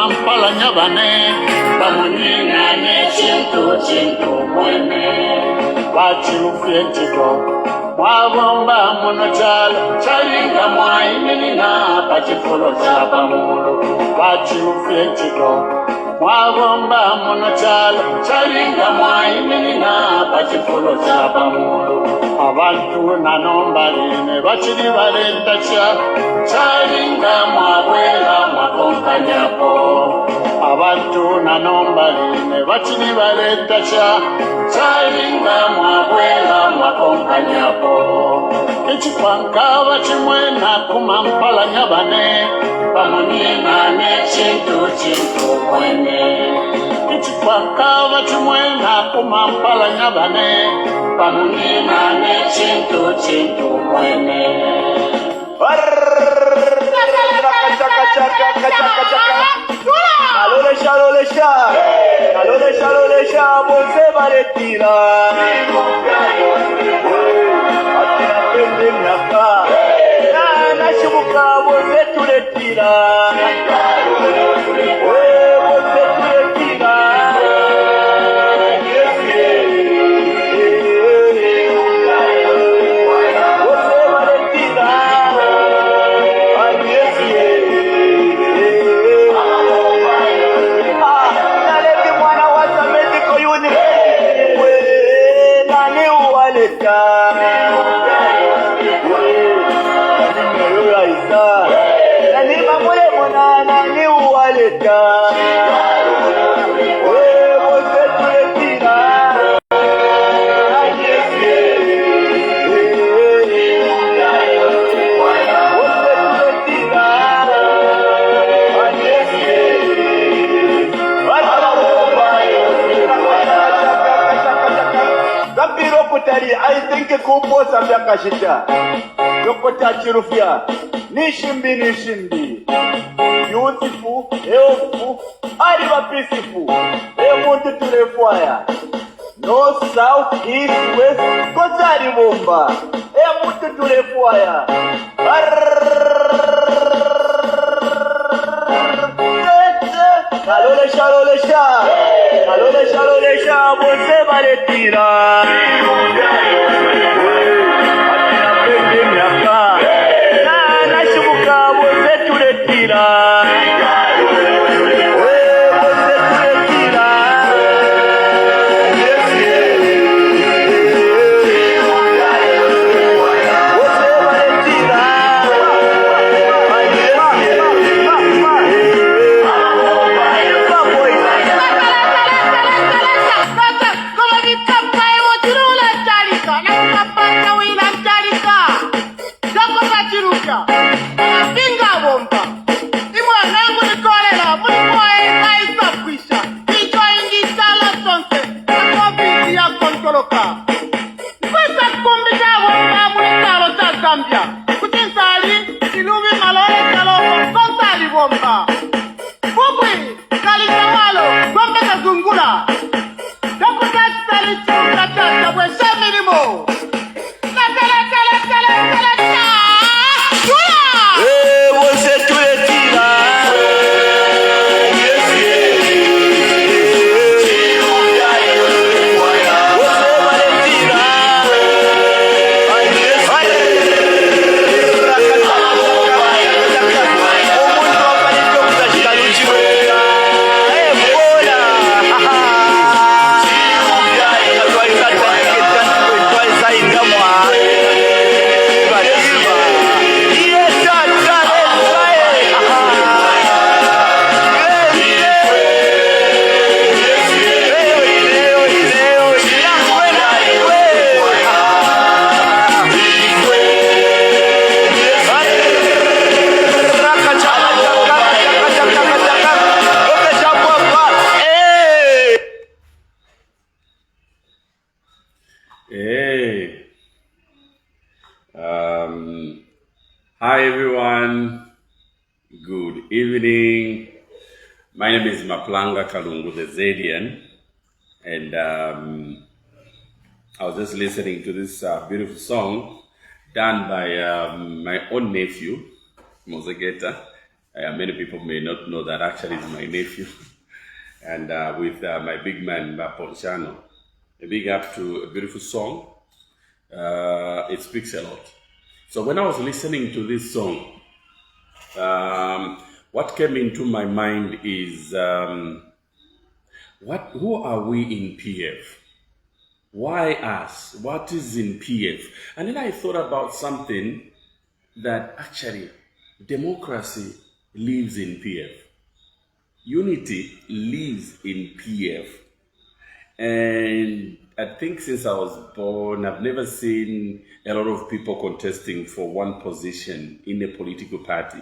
kumampalanya bane bamunina n'ekintu mwene bachilufya entito mwabomba muno chalo chalinga mwayimirira pachifulo cha pamulu bachilufya entito mwabomba muno chalo chalinga mwayimirira pachifulo cha pamulu abantu nanombaline bachili balentacha chalinga mwabwela mwakonkanyapo abantu nanombaline bachili balentacha chalinga mwabwela mwakonkanyapo ichikwankaba chimwena kumampalanya bane bamunina n'ekintu mwene ichikwankaba chimwena kumampalanya bane bamunina n'ekintu mwene Alolesha bose baretira atina pende myaka nashibuka bose turetira bose turetira I think kuposa vyakashita Dr.Chilufya nishimbi beautiful helpful ariba peaceful emuntu tulefwaya no south east west kozari bomba emuntu tulefwaya alolesha bose baretira Hi everyone, good evening. My name is Maplanga Kalungu the Zedian, and I was just listening to this beautiful song done by my own nephew, Mozegeta, Many people may not know that actually is my nephew. And with my big man, Ponchano. A big up to a beautiful song. It speaks a lot. So when I was listening to this song, what came into my mind is, who are we in PF? Why us? What is in PF? And then I thought about something that actually democracy lives in PF. Unity lives in PF. And I think since I was born, I've never seen a lot of people contesting for one position in a political party.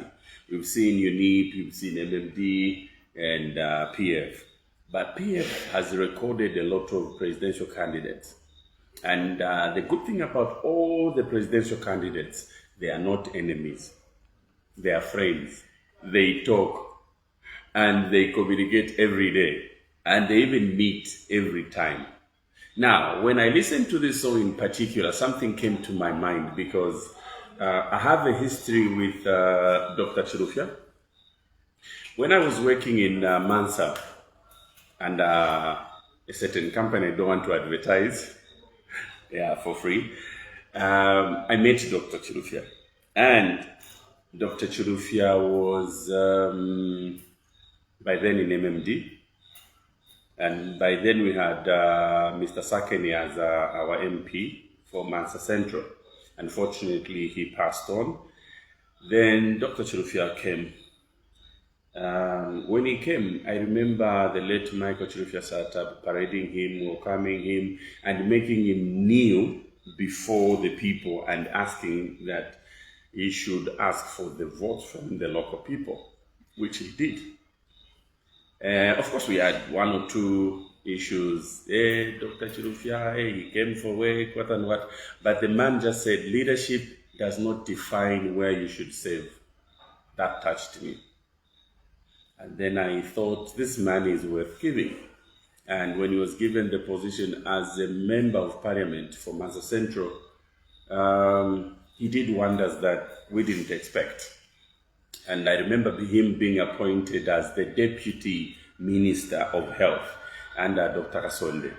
We've seen UNIP, we've seen MMD, and PF. But PF has recorded a lot of presidential candidates. And the good thing about all the presidential candidates, they are not enemies. They are friends. They talk and they communicate every day. And they even meet every time. Now, when I listened to this song in particular, something came to my mind because I have a history with Dr. Chilufya. When I was working in Mansa, and a certain company I don't want to advertise, for free, I met Dr. Chilufya. And Dr. Chilufya was by then in MMD. And by then we had Mr. Sakeni as our MP for Mansa Central. Unfortunately, he passed on. Then Dr. Chilufya came. When he came, I remember the late Michael Chilufya started parading him, welcoming him, and making him kneel before the people and asking that he should ask for the votes from the local people, which he did. Of course, we had one or two issues. Hey, Dr. Chilufya, hey, he came for work, what and what. But the man just said, leadership does not define where you should serve. That touched me. And then I thought, this man is worth giving. And when he was given the position as a member of parliament for Mansa Central, he did wonders that we didn't expect. And I remember him being appointed as the Deputy Minister of Health under Dr. Kasonde.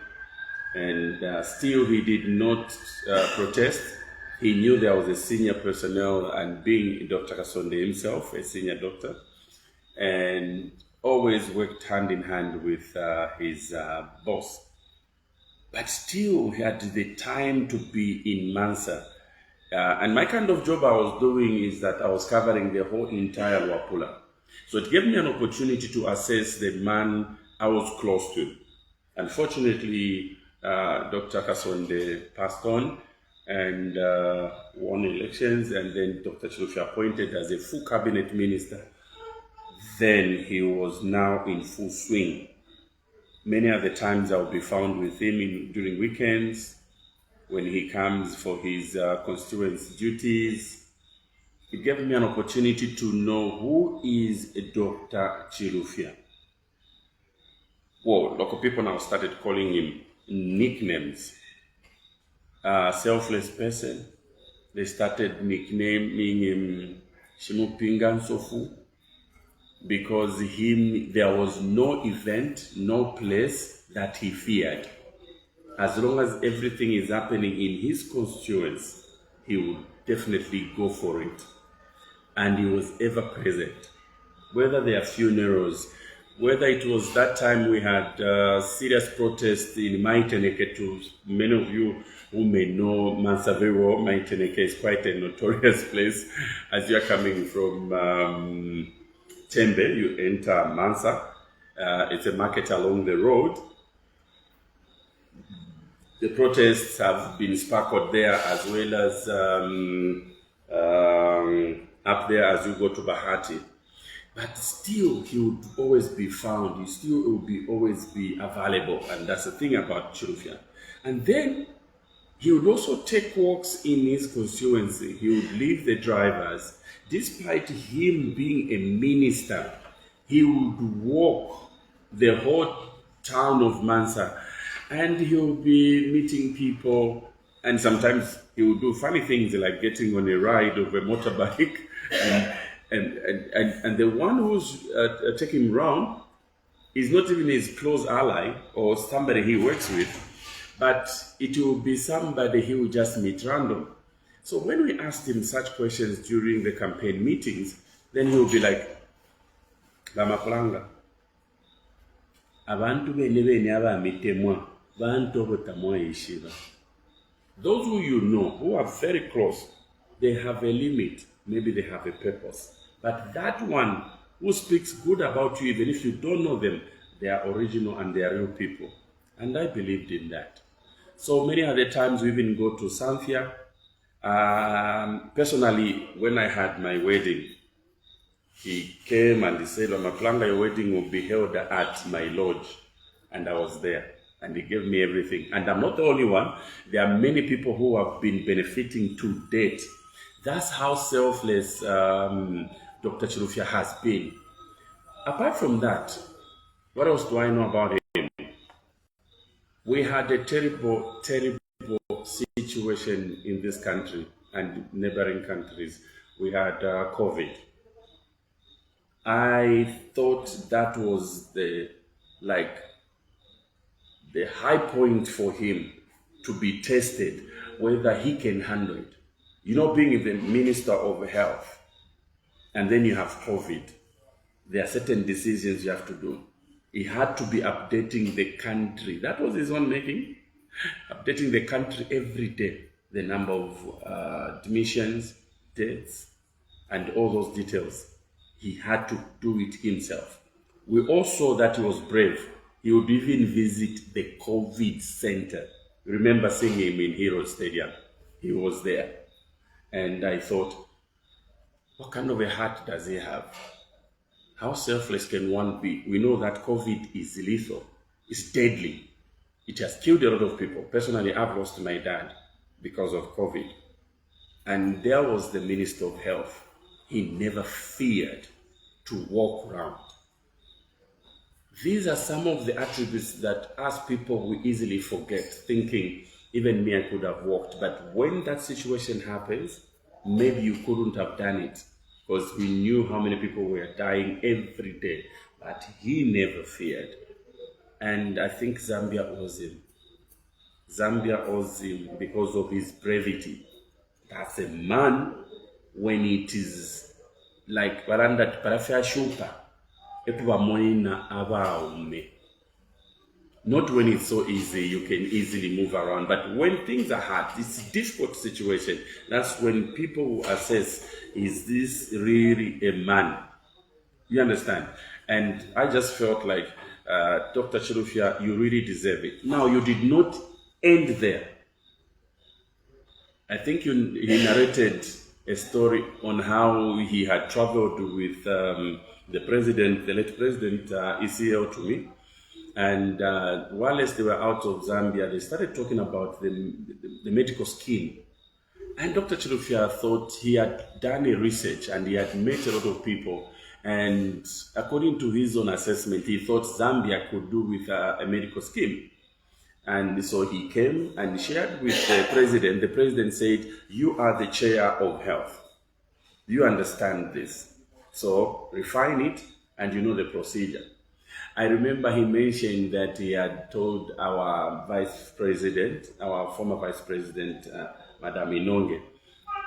And still he did not protest. He knew there was a senior personnel, and being Dr. Kasonde himself, a senior doctor, and always worked hand in hand with his boss. But still he had the time to be in Mansa. And my kind of job I was doing is that I was covering the whole entire Wapula. So it gave me an opportunity to assess the man I was close to. Unfortunately, Dr. Kasonde passed on and won elections, and then Dr. Chilufya appointed as a full cabinet minister. Then he was now in full swing. Many of the times I'll be found with him during weekends, when he comes for his constituency duties. It gave me an opportunity to know who is Dr. Chilufya. Well, local people now started calling him nicknames. Selfless person. They started nicknaming him Shimupinga Nsofu, because there was no event, no place that he feared. As long as everything is happening in his constituency, he would definitely go for it. And he was ever present. Whether there are funerals, whether it was that time we had serious protests in Maiteneke. To many of you who may know Mansa very well, Maiteneke is quite a notorious place. As you are coming from Tembe, you enter Mansa. It's a market along the road. The protests have been sparkled there, as well as up there as you go to Bahati. But still, he would always be found. He still would always be available. And that's the thing about Chilufya. And then he would also take walks in his constituency. He would leave the drivers. Despite him being a minister, he would walk the whole town of Mansa. And he will be meeting people, and sometimes he will do funny things like getting on a ride of a motorbike and and the one who's taking him round is not even his close ally or somebody he works with, but it will be somebody he will just meet random. So when we asked him such questions during the campaign meetings, then he will be like, Bamapulanga, abantu bene bene abamitemwa, bantu obutamwa yeshiba. Those who you know, who are very close, they have a limit, maybe they have a purpose. But that one who speaks good about you, even if you don't know them, they are original and they are real people. And I believed in that. So many other times we even go to Sanfia. Personally, when I had my wedding, he came and he said, Maklanga, your wedding will be held at my lodge. And I was there. And he gave me everything. And I'm not the only one. There are many people who have been benefiting to date. That's how selfless Dr. Chilufya has been. Apart from that, what else do I know about him? We had a terrible, terrible situation in this country and neighboring countries. We had COVID. I thought that was the high point for him to be tested, whether he can handle it. You know, being the Minister of Health, and then you have COVID, there are certain decisions you have to do. He had to be updating the country. That was his own making. Updating the country every day. The number of admissions, deaths, and all those details. He had to do it himself. We all saw that he was brave. He would even visit the COVID center. Remember seeing him in Hero Stadium. He was there. And I thought, what kind of a heart does he have? How selfless can one be? We know that COVID is lethal. It's deadly. It has killed a lot of people. Personally, I've lost my dad because of COVID. And there was the Minister of Health. He never feared to walk around. These are some of the attributes that us people we easily forget, thinking, even me, I could have walked. But when that situation happens, maybe you couldn't have done it because we knew how many people were dying every day. But he never feared. And I think Zambia owes him. Zambia owes him because of his brevity. That's a man when it is like Baranda Parafia Shupa. Not when it's so easy, you can easily move around. But when things are hard, it's a difficult situation. That's when people assess, is this really a man? You understand? And I just felt like, Dr. Chilufya, you really deserve it. Now, you did not end there. I think he narrated a story on how he had traveled with the late president, ECL to me. And whilst they were out of Zambia, they started talking about the medical scheme. And Dr. Chilufya thought he had done a research and he had met a lot of people. And according to his own assessment, he thought Zambia could do with a medical scheme. And so he came and shared with the president. The president said, you are the chair of health. You understand this. So refine it and you know the procedure. I remember he mentioned that he had told our vice president, our former vice president, Madam Inonge,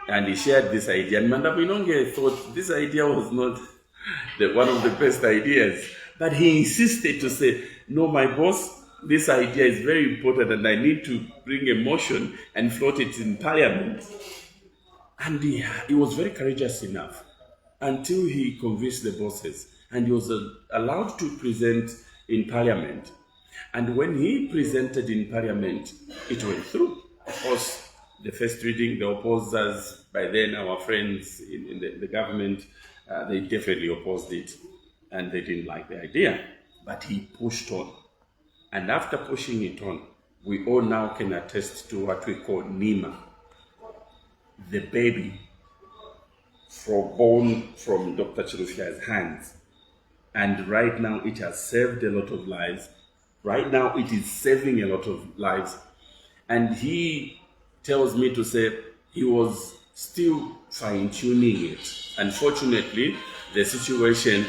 and he shared this idea. And Madam Inonge thought this idea was not one of the best ideas. But he insisted to say, no, my boss, this idea is very important and I need to bring a motion and float it in parliament. And he was very courageous enough until he convinced the bosses. And he was allowed to present in parliament. And when he presented in parliament, it went through. Of course, the first reading, the opposers, by then our friends in the government, they definitely opposed it and they didn't like the idea. But he pushed on. And after pushing it on, we all now can attest to what we call NIMA. The baby born from Dr. Chilufya's hands. And right now it has saved a lot of lives. Right now it is saving a lot of lives. And he tells me to say he was still fine-tuning it. Unfortunately, the situation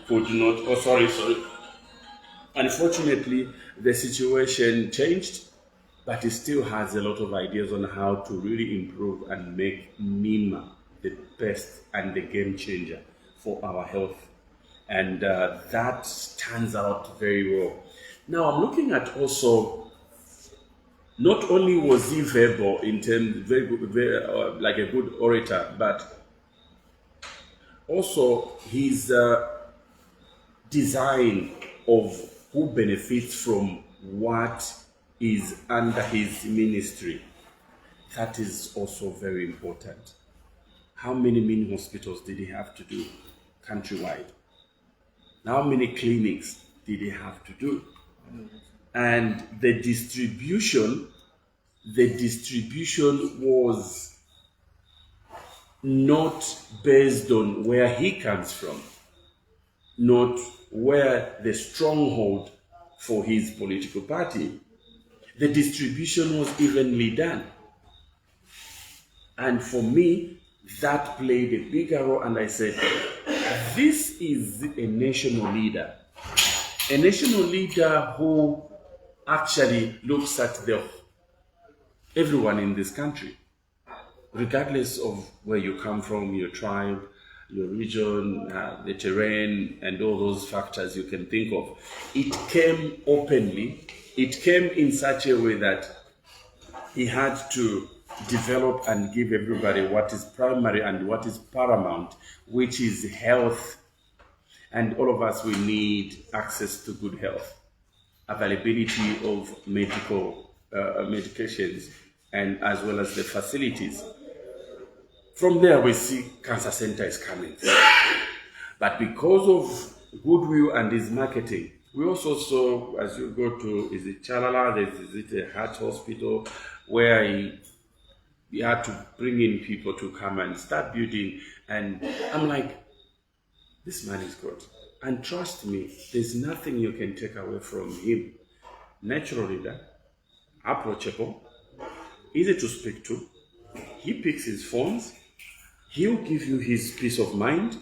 could not, unfortunately, the situation changed, but it still has a lot of ideas on how to really improve and make NIMA the best and the game changer for our health. And that stands out very well. Now, I'm looking at also, not only was he verbal in terms, very good, like a good orator, but also his design of who benefits from what is under his ministry. That is also very important. How many mini hospitals did he have to do countrywide? How many clinics did he have to do? And the distribution was not based on where he comes from, not where the stronghold for his political party. The distribution was evenly done. And for me, that played a bigger role, and I said, this is a national leader. A national leader who actually looks at everyone in this country, regardless of where you come from, your tribe, your region, the terrain, and all those factors you can think of. It came openly. It came in such a way that he had to develop and give everybody what is primary and what is paramount, which is health. And all of us, we need access to good health, availability of medical medications, and as well as the facilities. From there, we see cancer center is coming. But because of goodwill and his marketing, we also saw, as you go to, is it Chalala, is it a heart hospital, where he had to bring in people to come and start building. And I'm like, this man is good. And trust me, there's nothing you can take away from him. Natural leader, approachable, easy to speak to. He picks his phones. He'll give you his peace of mind,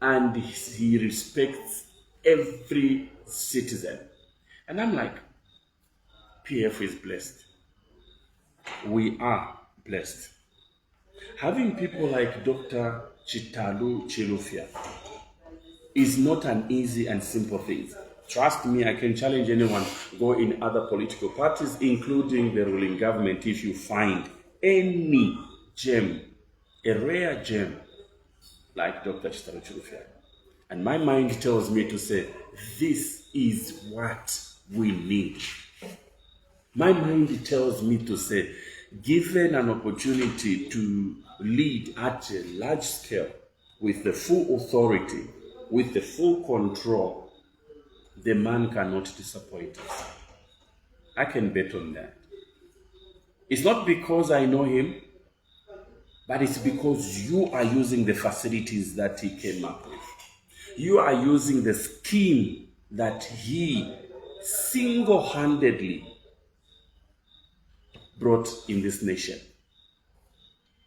and he respects every citizen. And I'm like, PF is blessed. We are blessed. Having people like Dr. Chilufya is not an easy and simple thing. Trust me, I can challenge anyone, go in other political parties, including the ruling government, if you find any gem, a rare gem, like Dr. Chilufya. And my mind tells me to say, this is what we need. My mind tells me to say, given an opportunity to lead at a large scale, with the full authority, with the full control, the man cannot disappoint us. I can bet on that. It's not because I know him, but it's because you are using the facilities that he came up with. You are using the scheme that he single-handedly brought in this nation.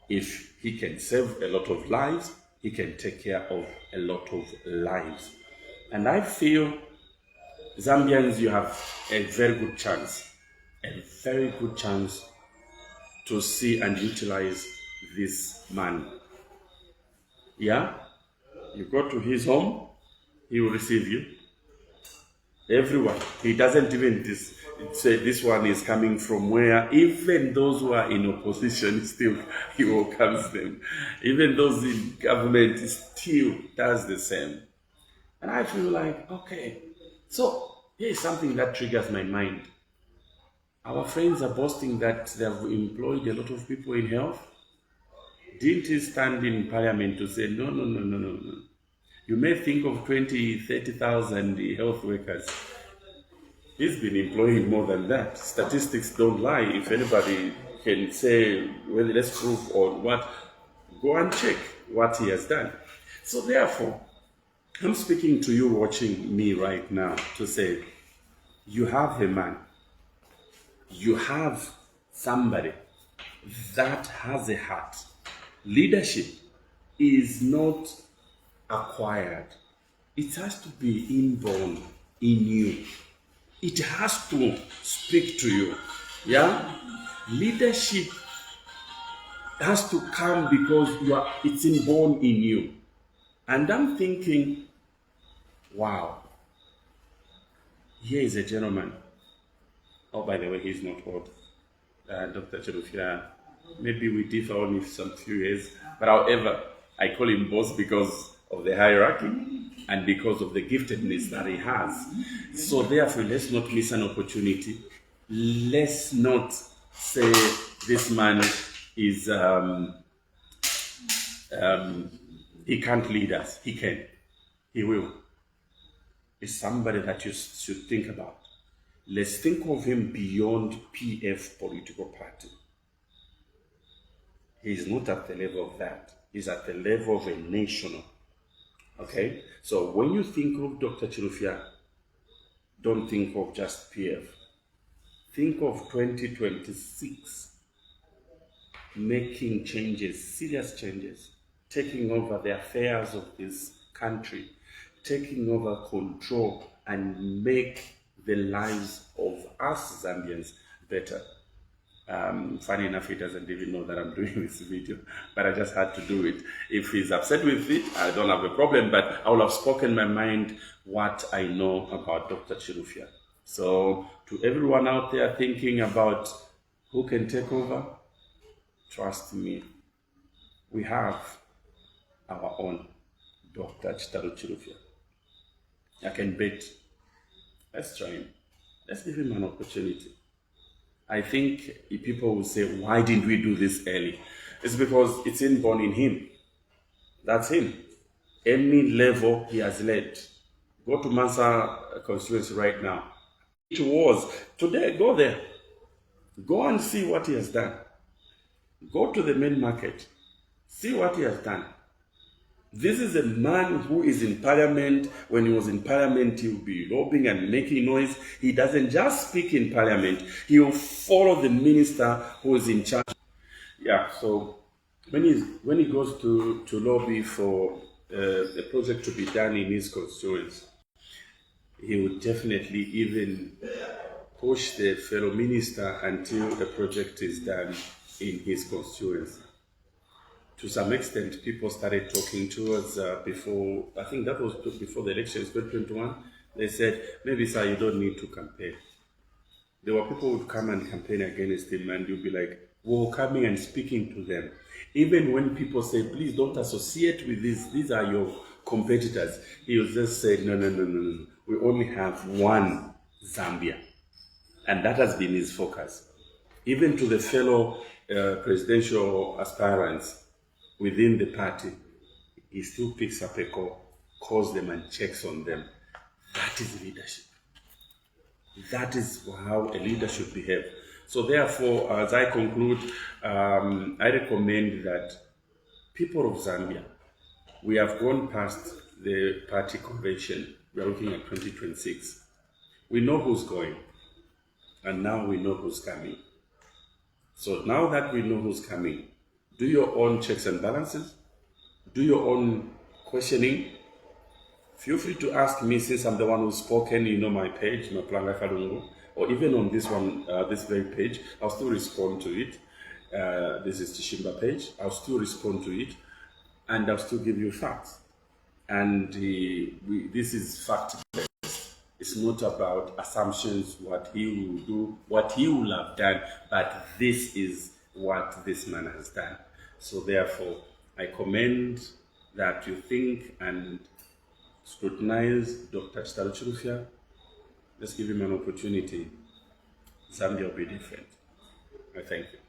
If he can save a lot of lives, he can take care of a lot of lives. And I feel, Zambians, you have a very good chance to see and utilize this man. Yeah? You go to his home, he will receive you. Everyone. He doesn't even say this one is coming from where. Even those who are in opposition, still he welcomes them. Even those in government, still does the same. And I feel like, okay, so here is something that triggers my mind. Our friends are boasting that they have employed a lot of people in health. Didn't he stand in parliament to say, no. You may think of 20, 30,000 health workers. He's been employing more than that. Statistics don't lie. If anybody can say, well, let's prove or what, go and check what he has done. So therefore, I'm speaking to you watching me right now to say, you have a man, you have somebody that has a heart, Leadership is not acquired. It has to be inborn in you. It has to speak to you. Yeah? Leadership has to come because it's inborn in you. And I'm thinking, wow, here is a gentleman. Oh, by the way, he's not old. Dr. Chilufya, maybe we differ only some few years, but however, I call him boss because of the hierarchy and because of the giftedness that he has. So therefore, let's not miss an opportunity. Let's not say this man is he can't lead us. He can. He will. It's somebody that you should think about. Let's think of him beyond PF political party. He's not at the level of that. He's at the level of a national. Okay? So when you think of Dr. Chilufya, don't think of just PF. Think of 2026 making changes, serious changes, taking over the affairs of this country, taking over control and make the lives of us Zambians better. Funny enough, he doesn't even know that I'm doing this video, but I just had to do it. If he's upset with it, I don't have a problem, but I will have spoken my mind what I know about Dr. Chilufya. So to everyone out there thinking about who can take over, trust me, we have our own Dr. Chilufya. I can bet. Let's try him. Let's give him an opportunity. I think if people will say, why didn't we do this early? It's because it's inborn in him. That's him. Any level he has led. Go to Mansa constituency right now. It was. Today, go there. Go and see what he has done. Go to the main market. See what he has done. This is a man who is in parliament. When he was in parliament, he will be lobbying and making noise. He doesn't just speak in parliament. He will follow the minister who is in charge. Yeah, so when he goes to lobby for a project to be done in his constituency, he would definitely even push the fellow minister until the project is done in his constituency. To some extent, people started talking to us before, I think that was before the elections, 2021. They said, maybe sir, you don't need to campaign. There were people who would come and campaign against him, and you'd be like, we're coming and speaking to them. Even when people say, please don't associate with this, these are your competitors, he would just say, no. We only have one Zambia. And that has been his focus. Even to the fellow presidential aspirants within the party, he still picks up a call, calls them and checks on them. That is leadership. That is how a leader should behave. So therefore, as I conclude, I recommend that people of Zambia, we have gone past the party convention. We are looking at 2026. We know who's going, and now we know who's coming. So now that we know who's coming, do your own checks and balances. Do your own questioning. Feel free to ask me, since I'm the one who's spoken, you know my page, my Planga Falungu, or even on this one, this very page, I'll still respond to it. This is Tishimba page. I'll still respond to it, and I'll still give you facts. And this is fact-based. It's not about assumptions, what he will do, what he will have done, but this is what this man has done. So therefore, I commend that you think and scrutinize Dr. Chilufya. Let's give him an opportunity. Zambia will be different. I thank you.